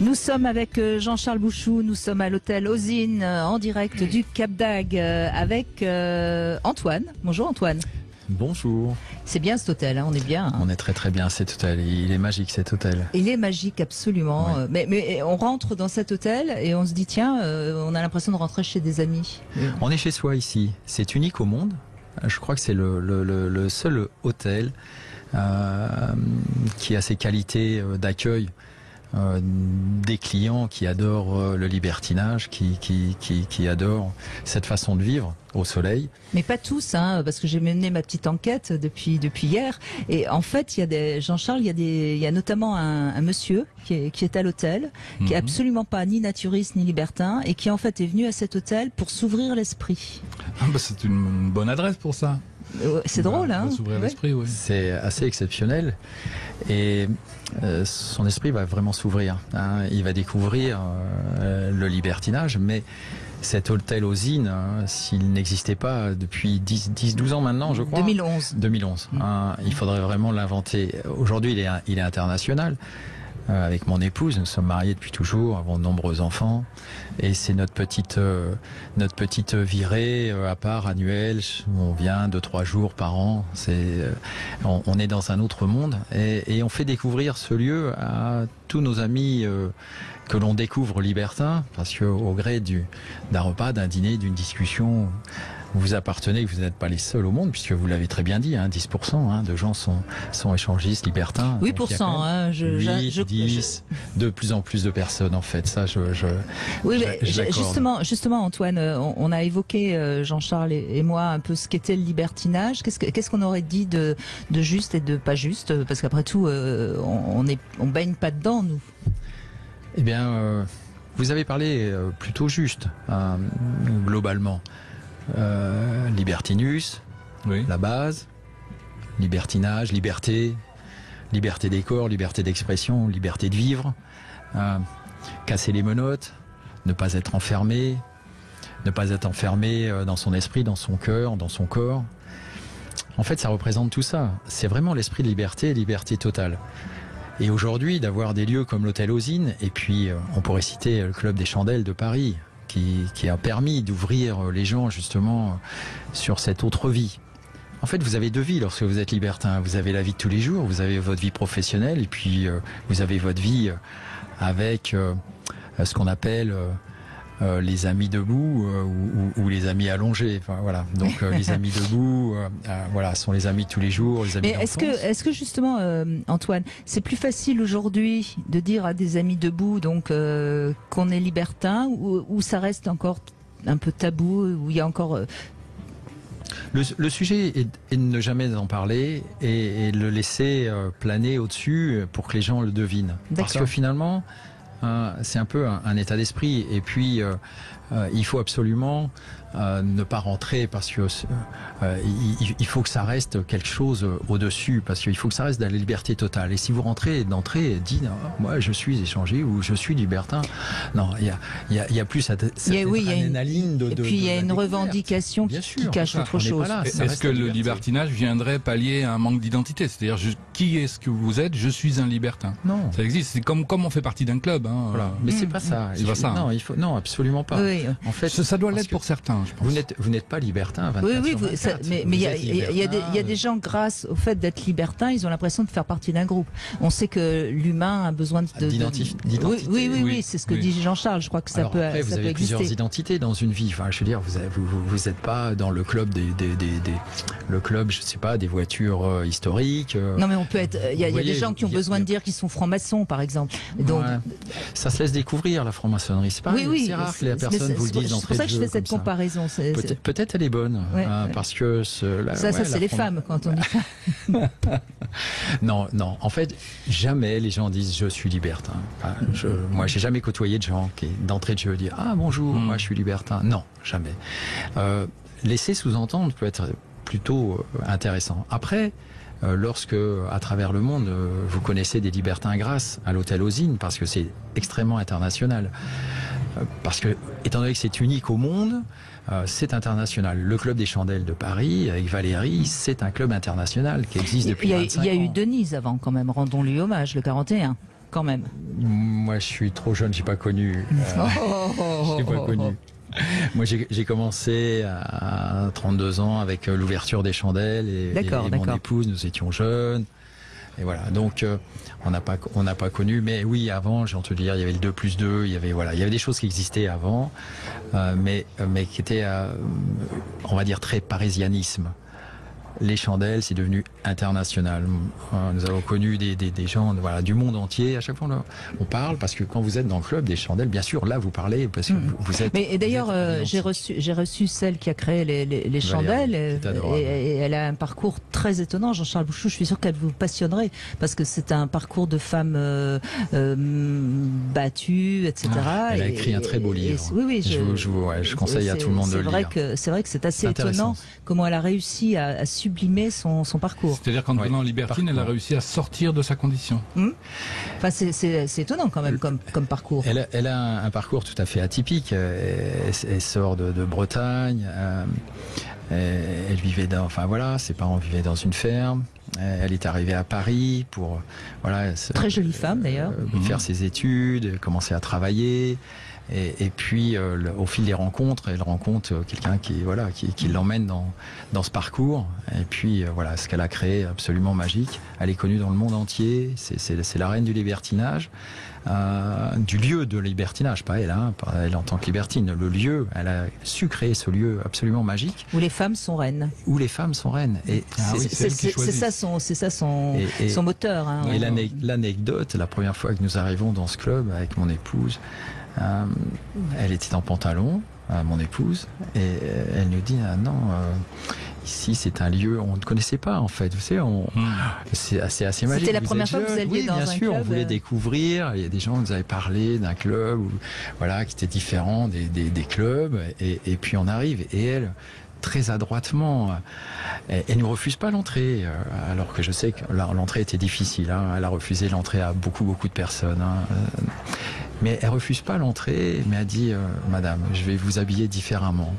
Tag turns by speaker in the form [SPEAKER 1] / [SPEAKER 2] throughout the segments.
[SPEAKER 1] Nous sommes avec Jean-Charles Bouchou, nous sommes à l'hôtel Ozine en direct du Cap d'Agde avec Antoine. Bonjour Antoine.
[SPEAKER 2] Bonjour.
[SPEAKER 1] C'est bien cet hôtel, hein, on est bien. Hein.
[SPEAKER 2] On est très très bien cet hôtel, il est magique cet hôtel.
[SPEAKER 1] Il est magique absolument,
[SPEAKER 2] oui.
[SPEAKER 1] mais on rentre dans cet hôtel et on se dit tiens, on a l'impression de rentrer chez des amis.
[SPEAKER 2] On est chez soi ici, c'est unique au monde, je crois que c'est le seul hôtel qui a ces qualités d'accueil. Des clients qui adorent le libertinage, qui adorent cette façon de vivre au soleil.
[SPEAKER 1] Mais pas tous, hein, parce que j'ai mené ma petite enquête depuis hier. Et en fait, il y a des Jean-Charles, il y a notamment un monsieur qui est à l'hôtel, qui est absolument pas ni naturiste ni libertin, et qui en fait est venu à cet hôtel pour s'ouvrir l'esprit.
[SPEAKER 3] Ah bah c'est une bonne adresse pour ça.
[SPEAKER 1] C'est drôle, hein.
[SPEAKER 3] S'ouvrir l'esprit, oui.
[SPEAKER 2] C'est assez exceptionnel. Et son esprit va vraiment s'ouvrir. Hein. Il va découvrir le libertinage, mais cet hôtel Ozine, s'il n'existait pas depuis 10-12 ans maintenant, je crois.
[SPEAKER 1] 2011.
[SPEAKER 2] 2011. Hein, il faudrait vraiment l'inventer. Aujourd'hui, il est international. Avec mon épouse, nous sommes mariés depuis toujours, avons de nombreux enfants, et c'est notre petite virée à part annuelle. On vient 2-3 jours par an. On est dans un autre monde, et on fait découvrir ce lieu à tous nos amis que l'on découvre libertins, parce que au gré d'un repas, d'un dîner, d'une discussion, vous appartenez, vous n'êtes pas les seuls au monde, puisque vous l'avez très bien dit, 10% de gens sont échangistes, libertins.
[SPEAKER 1] 8%,
[SPEAKER 2] 10, de plus en plus de personnes en fait. Ça,
[SPEAKER 1] oui, mais justement, Antoine, on a évoqué Jean-Charles et moi un peu ce qu'était le libertinage. Qu'est-ce qu'on aurait dit de juste et de pas juste, parce qu'après tout, on baigne pas dedans, nous.
[SPEAKER 2] Eh bien, vous avez parlé plutôt juste, globalement. Libertinus, oui. La base, libertinage, liberté des corps, liberté d'expression, liberté de vivre, casser les menottes, ne pas être enfermé dans son esprit, dans son cœur, dans son corps. En fait, ça représente tout ça. C'est vraiment l'esprit de liberté totale. Et aujourd'hui, d'avoir des lieux comme l'hôtel Ozine, et puis on pourrait citer le Club des Chandelles de Paris, qui a permis d'ouvrir les gens justement sur cette autre vie. En fait, vous avez deux vies lorsque vous êtes libertin. Vous avez la vie de tous les jours, vous avez votre vie professionnelle, et puis vous avez votre vie avec ce qu'on appelle les amis debout ou les amis allongés. Enfin, voilà. Donc les amis debout, voilà, sont les amis de tous les jours, les amis d'enfance.
[SPEAKER 1] Est-ce que justement, Antoine, c'est plus facile aujourd'hui de dire à des amis debout donc qu'on est libertin, ou ça reste encore un peu tabou, où il y a encore
[SPEAKER 2] Le sujet est de ne jamais en parler et de le laisser planer au-dessus pour que les gens le devinent. Parce que finalement, c'est un peu un état d'esprit. Et puis, il faut absolument ne pas rentrer, parce que il faut que ça reste quelque chose au-dessus, parce qu'il faut que ça reste de la liberté totale. Et si vous rentrez d'entrée, dites moi je suis échangé ou je suis libertin. Non, il y a plus cette adrénaline de.
[SPEAKER 1] Et puis il y a une revendication qui cache autre chose.
[SPEAKER 3] Est-ce que le libertinage viendrait pallier un manque d'identité? C'est-à-dire, qui est-ce que vous êtes? Je suis un libertin.
[SPEAKER 2] Non,
[SPEAKER 3] ça existe. C'est comme on fait partie d'un club. Hein,
[SPEAKER 2] voilà. Mais c'est pas ça.
[SPEAKER 3] C'est pas ça.
[SPEAKER 2] Non, non, absolument pas.
[SPEAKER 1] Oui.
[SPEAKER 2] En fait,
[SPEAKER 3] ça doit l'être pour certains. Je pense.
[SPEAKER 2] Vous n'êtes pas libertin.
[SPEAKER 1] Oui, mais il y a des gens, grâce au fait d'être libertin, ils ont l'impression de faire partie d'un groupe. On sait que l'humain a besoin
[SPEAKER 2] d'identité.
[SPEAKER 1] Oui, c'est ce que dit Jean-Charles. Je crois que ça peut exister.
[SPEAKER 2] Vous avez plusieurs identités dans une vie. Enfin, je veux dire, vous n'êtes pas dans le club le club, je sais pas, des voitures historiques.
[SPEAKER 1] Non, mais on peut être. Il y a des gens qui ont besoin de dire qu'ils sont francs-maçons, par exemple. Donc,
[SPEAKER 2] ça se laisse découvrir, la franc-maçonnerie. C'est pas c'est rare que les personnes vous le disent.
[SPEAKER 1] C'est pour ça que je fais cette comparaison.
[SPEAKER 2] Peut-être elle est bonne, parce que
[SPEAKER 1] ça c'est les femmes quand on dit ça.
[SPEAKER 2] Non. En fait, jamais les gens disent je suis libertin. Enfin, moi, j'ai jamais côtoyé de gens qui d'entrée de jeu disent bonjour, moi je suis libertin. Non, jamais. Laisser sous-entendre peut être plutôt intéressant. Après, lorsque, à travers le monde, vous connaissez des libertins grâce à l'hôtel Ozine, parce que c'est extrêmement international. Parce que, étant donné que c'est unique au monde, c'est international. Le Club des Chandelles de Paris, avec Valérie, c'est un club international qui existe depuis 25 ans.
[SPEAKER 1] Il y a eu Denise avant, quand même. Rendons-lui hommage, le 41. quand même.
[SPEAKER 2] Moi, je suis trop jeune, j'ai pas connu. J'ai pas connu. Moi, j'ai commencé à 32 ans avec l'ouverture des chandelles et mon épouse, nous étions jeunes. Et voilà, donc on n'a pas connu, mais oui, avant, j'ai entendu dire, il y avait le 2+2, il y avait des choses qui existaient avant, mais qui étaient, on va dire, très parisianisme. Les chandelles, c'est devenu international. Nous avons connu des gens du monde entier. À chaque fois, on parle parce que quand vous êtes dans le club des chandelles, bien sûr, là, vous parlez parce que vous êtes...
[SPEAKER 1] Mais d'ailleurs, j'ai reçu celle qui a créé les chandelles et elle a un parcours très étonnant. Jean-Charles Bouchou, je suis sûr qu'elle vous passionnerait parce que c'est un parcours de femme battue, etc.
[SPEAKER 2] Elle a écrit un très beau livre.
[SPEAKER 1] Oui,
[SPEAKER 2] je conseille à tout le monde de le lire.
[SPEAKER 1] C'est vrai que c'est assez étonnant comment elle a réussi à sublimer son parcours.
[SPEAKER 3] C'est-à-dire qu'en devenant libertine, elle a réussi à sortir de sa condition.
[SPEAKER 1] Enfin, c'est étonnant quand même comme parcours.
[SPEAKER 2] Elle a un parcours tout à fait atypique. Elle sort de Bretagne. Elle vivait ses parents vivaient dans une ferme. Elle est arrivée à Paris pour
[SPEAKER 1] très jolie femme d'ailleurs.
[SPEAKER 2] Faire ses études, commencer à travailler. Et puis, au fil des rencontres, elle rencontre quelqu'un qui l'emmène dans ce parcours. Et puis, ce qu'elle a créé, absolument magique. Elle est connue dans le monde entier. C'est la reine du libertinage, du lieu de libertinage, pas elle en tant que libertine. Le lieu, elle a su créer ce lieu absolument magique.
[SPEAKER 1] Où les femmes sont reines.
[SPEAKER 2] Et
[SPEAKER 1] c'est ça son moteur. Hein,
[SPEAKER 2] et l'anecdote, la première fois que nous arrivons dans ce club avec mon épouse, elle était en pantalon, mon épouse, et elle nous dit ici c'est un lieu on ne connaissait pas en fait. Vous savez, c'est assez magique.
[SPEAKER 1] C'était la première fois que vous alliez dans un club.
[SPEAKER 2] Oui, bien sûr, on voulait découvrir. Il y a des gens qui nous avaient parlé d'un club qui était différent des clubs, et puis on arrive et elle, très adroitement, elle ne refuse pas l'entrée, alors que je sais que l'entrée était difficile. Elle a refusé l'entrée à beaucoup de personnes. Mais elle refuse pas l'entrée, mais elle dit Madame, je vais vous habiller différemment.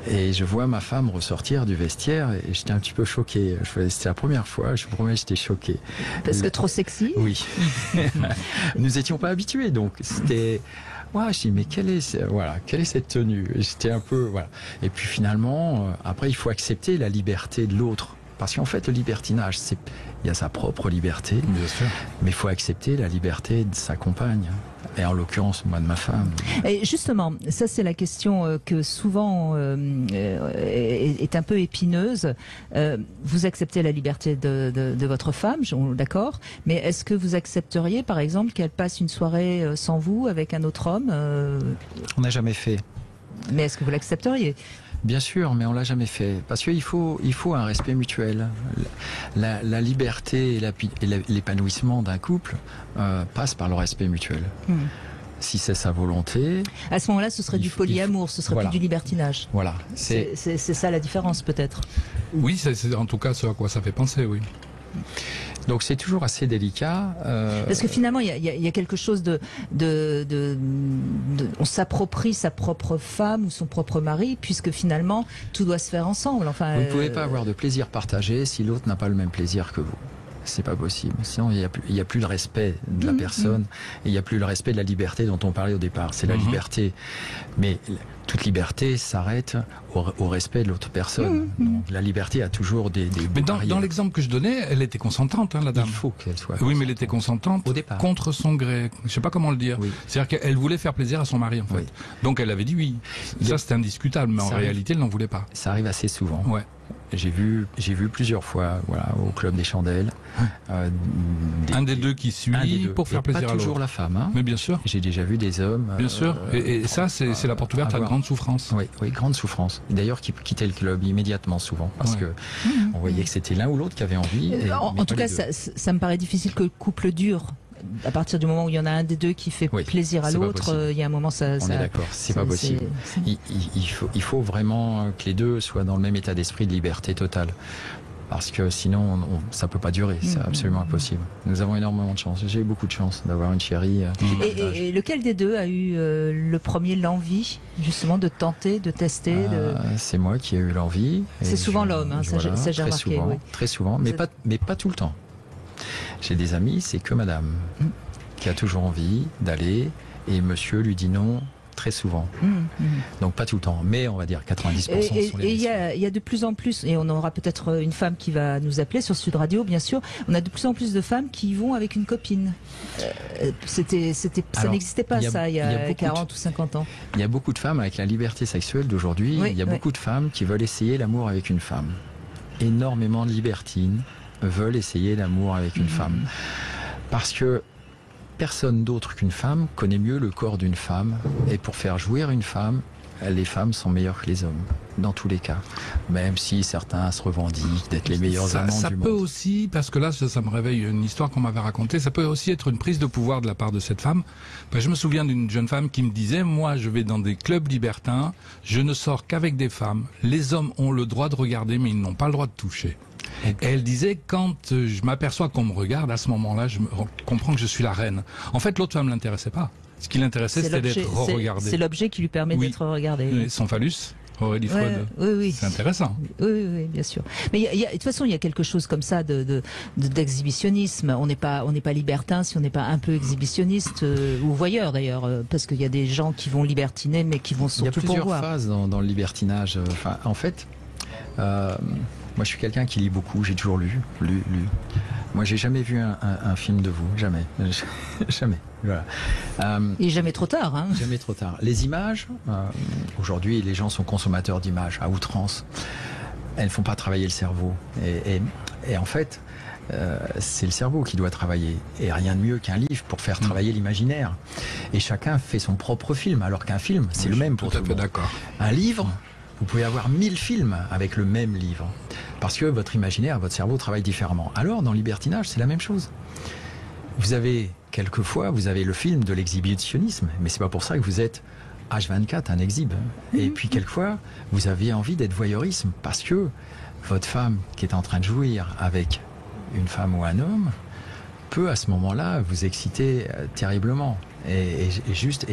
[SPEAKER 2] Et je vois ma femme ressortir du vestiaire et j'étais un petit peu choqué. C'était la première fois, je vous promets, j'étais choqué.
[SPEAKER 1] Parce que trop sexy ?
[SPEAKER 2] Oui. Nous étions pas habitués, donc c'était... je dis mais quelle est cette tenue? J'étais un peu Et puis finalement, après il faut accepter la liberté de l'autre. Parce qu'en fait, le libertinage, il y a sa propre liberté,
[SPEAKER 3] bien sûr,
[SPEAKER 2] mais il faut accepter la liberté de sa compagne, et en l'occurrence, moi, de ma femme.
[SPEAKER 1] Et justement, ça c'est la question que souvent est un peu épineuse. Vous acceptez la liberté de votre femme, d'accord, mais est-ce que vous accepteriez, par exemple, qu'elle passe une soirée sans vous avec un autre homme
[SPEAKER 2] On n'a jamais fait.
[SPEAKER 1] Mais est-ce que vous l'accepteriez ?
[SPEAKER 2] Bien sûr, mais on l'a jamais fait. Parce qu'il faut un respect mutuel. La liberté et l'épanouissement d'un couple passe par le respect mutuel. Si c'est sa volonté...
[SPEAKER 1] À ce moment-là, ce serait du polyamour, ce serait plus du libertinage.
[SPEAKER 2] Voilà.
[SPEAKER 1] C'est ça la différence, peut-être.
[SPEAKER 3] Oui, c'est en tout cas ce à quoi ça fait penser, oui.
[SPEAKER 2] Donc c'est toujours assez délicat.
[SPEAKER 1] Parce que finalement, il y a quelque chose on s'approprie sa propre femme ou son propre mari, puisque finalement, tout doit se faire ensemble. Enfin,
[SPEAKER 2] vous ne pouvez pas avoir de plaisir partagé si l'autre n'a pas le même plaisir que vous. C'est pas possible. Sinon, il y a plus le respect de la personne et il y a plus le respect de la liberté dont on parlait au départ. C'est la liberté. Mais toute liberté s'arrête au respect de l'autre personne. Donc, la liberté a toujours des
[SPEAKER 3] mais dans l'exemple que je donnais, elle était consentante, la dame.
[SPEAKER 2] Il faut qu'elle soit.
[SPEAKER 3] Oui, mais elle était consentante
[SPEAKER 2] au départ,
[SPEAKER 3] contre son gré. Je sais pas comment le dire. Oui. C'est-à-dire qu'elle voulait faire plaisir à son mari, en fait. Oui. Donc elle avait dit oui. Ça, c'était indiscutable, mais en réalité, elle n'en voulait pas.
[SPEAKER 2] Ça arrive assez souvent.
[SPEAKER 3] Ouais.
[SPEAKER 2] J'ai vu plusieurs fois, au club des chandelles.
[SPEAKER 3] Un des deux qui suit pour faire plaisir à l'autre.
[SPEAKER 2] Pas toujours la femme. Hein.
[SPEAKER 3] Mais bien sûr.
[SPEAKER 2] J'ai déjà vu des hommes.
[SPEAKER 3] Bien sûr. Et ça, c'est la porte ouverte à grande souffrance.
[SPEAKER 2] Oui, grande souffrance. D'ailleurs, qui quittaient le club immédiatement, souvent, parce que on voyait que c'était l'un ou l'autre qui avait envie.
[SPEAKER 1] En tout cas, ça me paraît difficile que le couple dure. À partir du moment où il y en a un des deux qui fait plaisir à l'autre, il y a un moment ça...
[SPEAKER 2] On est d'accord, c'est pas possible. Il faut vraiment que les deux soient dans le même état d'esprit de liberté totale. Parce que sinon, ça peut pas durer, c'est absolument impossible. Nous avons énormément de chance. J'ai eu beaucoup de chance d'avoir une chérie.
[SPEAKER 1] Et lequel des deux a eu le premier l'envie, justement, de tenter, de tester
[SPEAKER 2] C'est moi qui ai eu l'envie.
[SPEAKER 1] C'est souvent l'homme, hein, ça j'ai remarqué.
[SPEAKER 2] Souvent, très souvent, mais pas tout le temps. J'ai des amis, c'est que madame. qui a toujours envie d'aller, et monsieur lui dit non très souvent. Donc pas tout le temps, mais on va dire 90% sont les
[SPEAKER 1] Et il y a de plus en plus, et on aura peut-être une femme qui va nous appeler sur Sud Radio, bien sûr, on a de plus en plus de femmes qui vont avec une copine. Ça n'existait pas, il y a 40 ou 50 ans.
[SPEAKER 2] Il y a beaucoup de femmes avec la liberté sexuelle d'aujourd'hui, il y a beaucoup de femmes qui veulent essayer l'amour avec une femme. Énormément de libertines veulent essayer l'amour avec une femme. Parce que personne d'autre qu'une femme connaît mieux le corps d'une femme. Et pour faire jouir une femme, les femmes sont meilleures que les hommes, dans tous les cas. Même si certains se revendiquent d'être les meilleurs amants du monde.
[SPEAKER 3] Ça peut aussi, parce que là, ça me réveille une histoire qu'on m'avait racontée, ça peut aussi être une prise de pouvoir de la part de cette femme. Je me souviens d'une jeune femme qui me disait, moi, je vais dans des clubs libertins, je ne sors qu'avec des femmes. Les hommes ont le droit de regarder, mais ils n'ont pas le droit de toucher. Et elle disait, quand je m'aperçois qu'on me regarde, à ce moment-là, je comprends que je suis la reine. En fait, l'autre femme ne l'intéressait pas. Ce qui l'intéressait, c'était d'être regardée.
[SPEAKER 1] C'est l'objet qui lui permet d'être regardé.
[SPEAKER 3] Oui, son phallus, Aurélie Freud.
[SPEAKER 1] Oui.
[SPEAKER 3] C'est intéressant.
[SPEAKER 1] Oui, bien sûr. Mais de toute façon, il y a quelque chose comme ça d'exhibitionnisme. On n'est pas libertin si on n'est pas un peu exhibitionniste ou voyeur d'ailleurs, parce qu'il y a des gens qui vont libertiner, mais qui vont surtout pour voir.
[SPEAKER 2] Il y a plusieurs phases dans le libertinage. Enfin, en fait. Moi, je suis quelqu'un qui lit beaucoup, j'ai toujours lu. Moi, j'ai jamais vu un film de vous, jamais. Jamais. Voilà.
[SPEAKER 1] Et jamais trop tard. Hein.
[SPEAKER 2] Jamais trop tard. Les images, aujourd'hui, les gens sont consommateurs d'images à outrance. Elles ne font pas travailler le cerveau. Et en fait, c'est le cerveau qui doit travailler. Et rien de mieux qu'un livre pour faire travailler l'imaginaire. Et chacun fait son propre film, alors qu'un film, c'est le même pour tout le monde.
[SPEAKER 3] D'accord.
[SPEAKER 2] Un livre... Vous pouvez avoir 1000 films avec le même livre. Parce que votre imaginaire, votre cerveau travaille différemment. Alors, dans le libertinage, c'est la même chose. Quelquefois, vous avez le film de l'exhibitionnisme. Mais c'est pas pour ça que vous êtes H24, un exhibe. Et puis, quelquefois, vous avez envie d'être voyeurisme. Parce que votre femme qui est en train de jouir avec une femme ou un homme peut, à ce moment-là, vous exciter terriblement. Et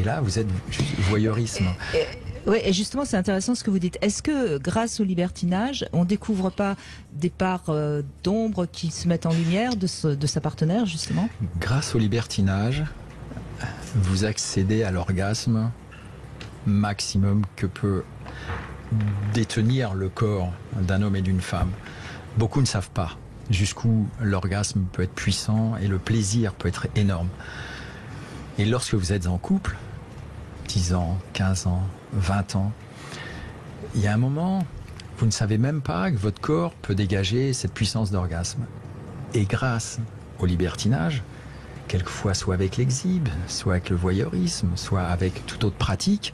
[SPEAKER 2] là, vous êtes juste voyeurisme.
[SPEAKER 1] Oui, et justement, c'est intéressant ce que vous dites. Est-ce que, grâce au libertinage, on découvre pas des parts d'ombre qui se mettent en lumière de sa partenaire, justement?
[SPEAKER 2] Grâce au libertinage, vous accédez à l'orgasme maximum que peut détenir le corps d'un homme et d'une femme. Beaucoup ne savent pas jusqu'où l'orgasme peut être puissant et le plaisir peut être énorme. Et lorsque vous êtes en couple, 10 ans, 15 ans, 20 ans, il y a un moment, vous ne savez même pas que votre corps peut dégager cette puissance d'orgasme. Et grâce au libertinage, quelquefois soit avec l'exhibe, soit avec le voyeurisme, soit avec toute autre pratique,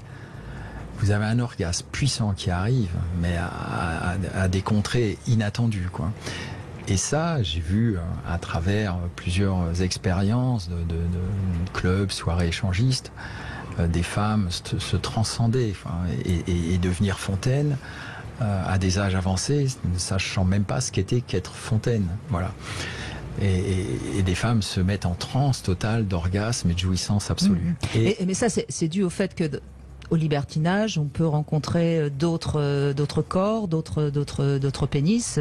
[SPEAKER 2] vous avez un orgasme puissant qui arrive, mais à des contrées inattendues, quoi. Et ça, j'ai vu à travers plusieurs expériences de clubs, soirées échangistes, des femmes se transcender et devenir fontaine à des âges avancés, ne sachant même pas ce qu'était qu'être fontaine. Voilà. Et des femmes se mettent en transe totale d'orgasme et de jouissance absolue.
[SPEAKER 1] Mais ça, c'est dû au fait que au libertinage, on peut rencontrer d'autres corps, d'autres pénis,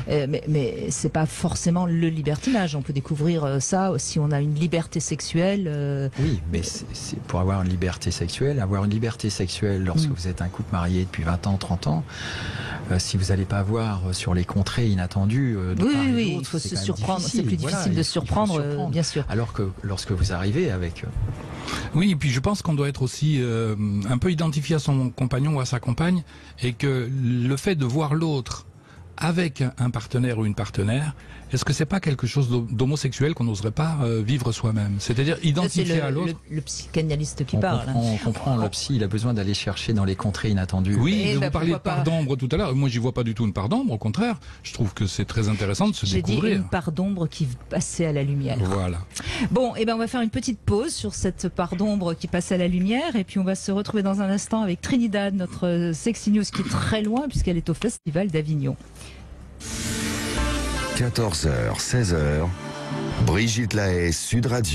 [SPEAKER 1] mais c'est pas forcément le libertinage. On peut découvrir ça si on a une liberté sexuelle.
[SPEAKER 2] Oui, mais c'est pour avoir une liberté sexuelle lorsque vous êtes un couple marié depuis 20 ans, 30 ans, si vous n'allez pas voir sur les contrées inattendues
[SPEAKER 1] oui, il faut se surprendre. C'est plus difficile de surprendre, bien sûr.
[SPEAKER 2] Alors que lorsque vous arrivez avec...
[SPEAKER 3] Oui, et puis je pense qu'on doit être aussi un peu identifié à son compagnon ou à sa compagne, et que le fait de voir l'autre avec un partenaire ou une partenaire, est-ce que c'est pas quelque chose d'homosexuel qu'on n'oserait pas vivre soi-même? C'est-à-dire identifier à l'autre.
[SPEAKER 1] Le psychanalyste qui parle.
[SPEAKER 2] On comprend le psy, il a besoin d'aller chercher dans les contrées inattendues.
[SPEAKER 3] Oui, vous parliez de part d'ombre tout à l'heure. Moi, j'y vois pas du tout une part d'ombre. Au contraire, je trouve que c'est très intéressant de se découvrir.
[SPEAKER 1] J'ai dit une part d'ombre qui passait à la lumière.
[SPEAKER 3] Voilà.
[SPEAKER 1] Bon, on va faire une petite pause sur cette part d'ombre qui passe à la lumière, et puis on va se retrouver dans un instant avec Trinidad, notre Sexy News qui est très loin puisqu'elle est au Festival d'Avignon.
[SPEAKER 4] 14h, 16h, Brigitte Lahaie, Sud Radio.